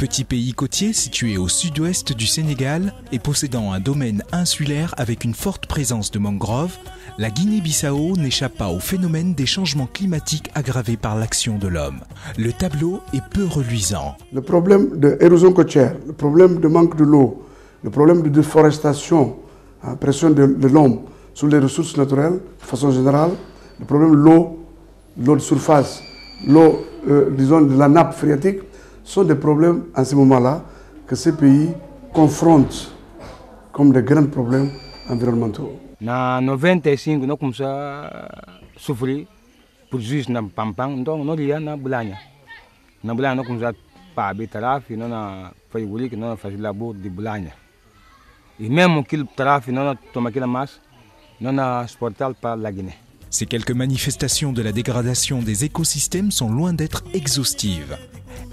Petit pays côtier situé au sud-ouest du Sénégal et possédant un domaine insulaire avec une forte présence de mangroves, la Guinée-Bissau n'échappe pas au phénomène des changements climatiques aggravés par l'action de l'homme. Le tableau est peu reluisant. Le problème de l'érosion côtière, le problème de manque de l'eau, le problème de déforestation, pression de l'homme sur les ressources naturelles, de façon générale, le problème de l'eau de surface, l'eau, disons, de la nappe phréatique, sont des problèmes en ce moment-là que ces pays confrontent comme des grands problèmes environnementaux. En 95, nous commençons à souffrir pour juste na pampang, donc nous lions na bulanya. Na bulanya nous commençons à pas trafic, nous na fait voler que nous faisons labor de bulanya. Et même qu'il trafic, nous na tomber la masse, nous na exporté par la Guinée. Ces quelques manifestations de la dégradation des écosystèmes sont loin d'être exhaustives.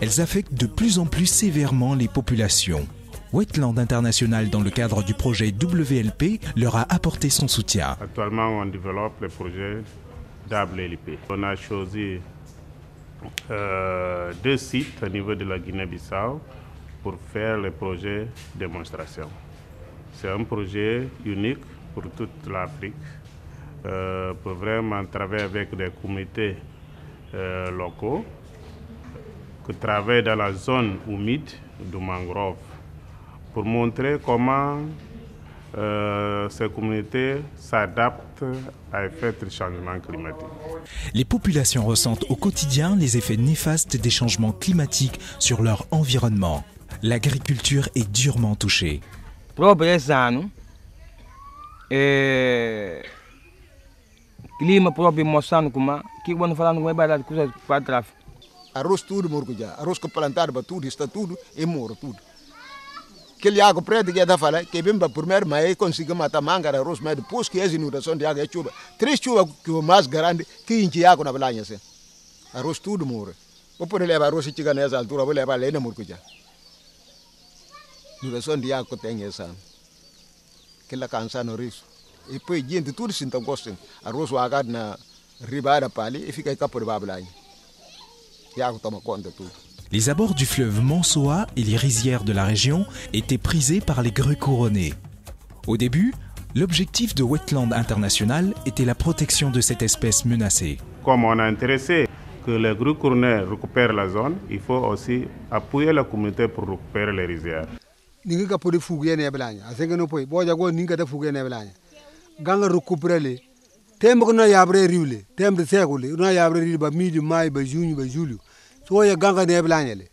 Elles affectent de plus en plus sévèrement les populations. Wetland International, dans le cadre du projet WLP, leur a apporté son soutien. Actuellement, on développe le projet WLP. On a choisi 2 sites au niveau de la Guinée-Bissau pour faire le projet démonstration. C'est un projet unique pour toute l'Afrique. Pour vraiment travailler avec des comités locaux qui travaillent dans la zone humide du mangrove pour montrer comment ces communautés s'adaptent à l'effet du changement climatique. Les populations ressentent au quotidien les effets néfastes des changements climatiques sur leur environnement. L'agriculture est durement touchée. Clima próprio moçando como que quando falando vai barato coisa para tráfico. Arroz tudo morgo já, arroz que plantado para tudo está tudo e morro tudo. Aquele água preta que é da fala que bem para primeiro mas conseguir matar manga arroz mas depois que é inundação de água é chuva, 3 chuva que o mais grande que enche água na balanha assim. Arroz tudo morro. Vou por levar arroz que chega nessa altura vou levar lena morgo já. Inundação de água tem essa. Que lá cansa no risco. E depois gente tudo se então gostam arroz água na ribeira pali e fica aí por babalai e água toma conta tudo. Les abords du fleuve Mansoa et les rizières de la région étaient prisés par les grues couronnées. Au début, l'objectif de Wetland International était la protection de cette espèce menacée. Comme on est intéressé que les grues couronnées récupèrent la zone, il faut aussi appuyer la communauté pour récupérer les rizières. Ninga pode fugue ne belanya, asenga no poi, boja go ninga da fugue ne belanya. Ganga récupérer tembe ko na yabre riwle, tembe segule, na yabre riwle ba midi mai ba junho ba julho. So ya ganga ne belanya le.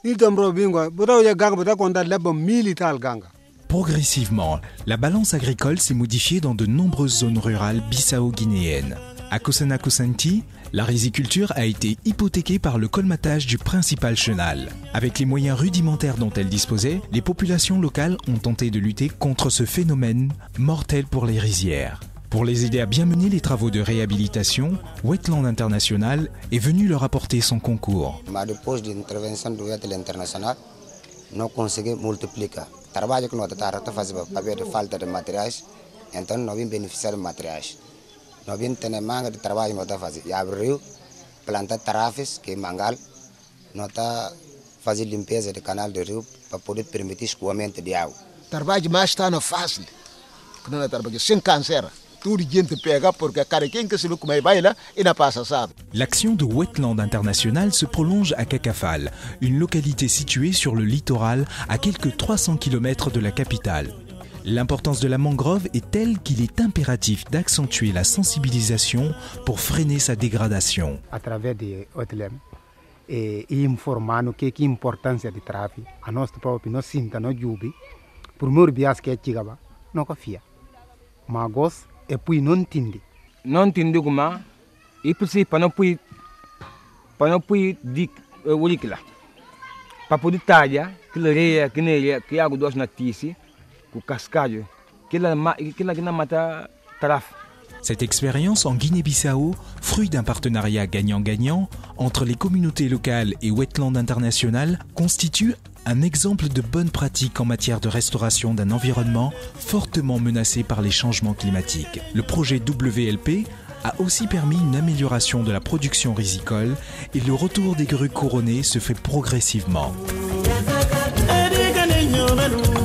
Ni tambro bingo, bodo ya ganga bodo konda leba milital ganga. Progressivement, la balance agricole s'est modifiée dans de nombreuses zones rurales bissau-guinéennes. À Kossana-Kossanti, la riziculture a été hypothéquée par le colmatage du principal chenal. Avec les moyens rudimentaires dont elle disposait, les populations locales ont tenté de lutter contre ce phénomène mortel pour les rizières. Pour les aider à bien mener les travaux de réhabilitation, Wetland International est venu leur apporter son concours. Depois de l'intervention de Wetland International, nous conseguimos multiplicar. O trabalho que nós estamos a fazer para ver a falta de materiais, então nós vamos beneficiar de materiais. Nós vamos ter manga de trabalho que nós estamos a fazer. E abriu, plantar tarafes, que é mangal, nós estamos a fazer limpeza do canal do rio para poder permitir escoamento de água. O trabalho mais está no fácil, que não é trabalho sem câncer. Tudo gente pega porque cada quem que se luta mais vai lá e não passa sabe. L'action de Wetland International se prolonge à Kakafal, une localité située sur le littoral à quelques 300 km de la capitale. L'importance de la mangrove est telle qu'il est impératif d'accentuer la sensibilisation pour freiner sa dégradation. À travers des Wetland e informando que importância de tráfico, a nossa própria nós sinta no jubi, por mor bias que chegava, não confia. Magos e poi non tindi. Non tindi kuma e precisa para não pui dik ulikla. Para poder talhar que leia que nele que água dos natisi com cascalho que la que na mata taraf. Cette expérience en Guinée-Bissau, fruit d'un partenariat gagnant-gagnant entre les communautés locales et Wetland International, constitue un exemple de bonne pratique en matière de restauration d'un environnement fortement menacé par les changements climatiques. Le projet WLP a aussi permis une amélioration de la production rizicole et le retour des grues couronnées se fait progressivement. menu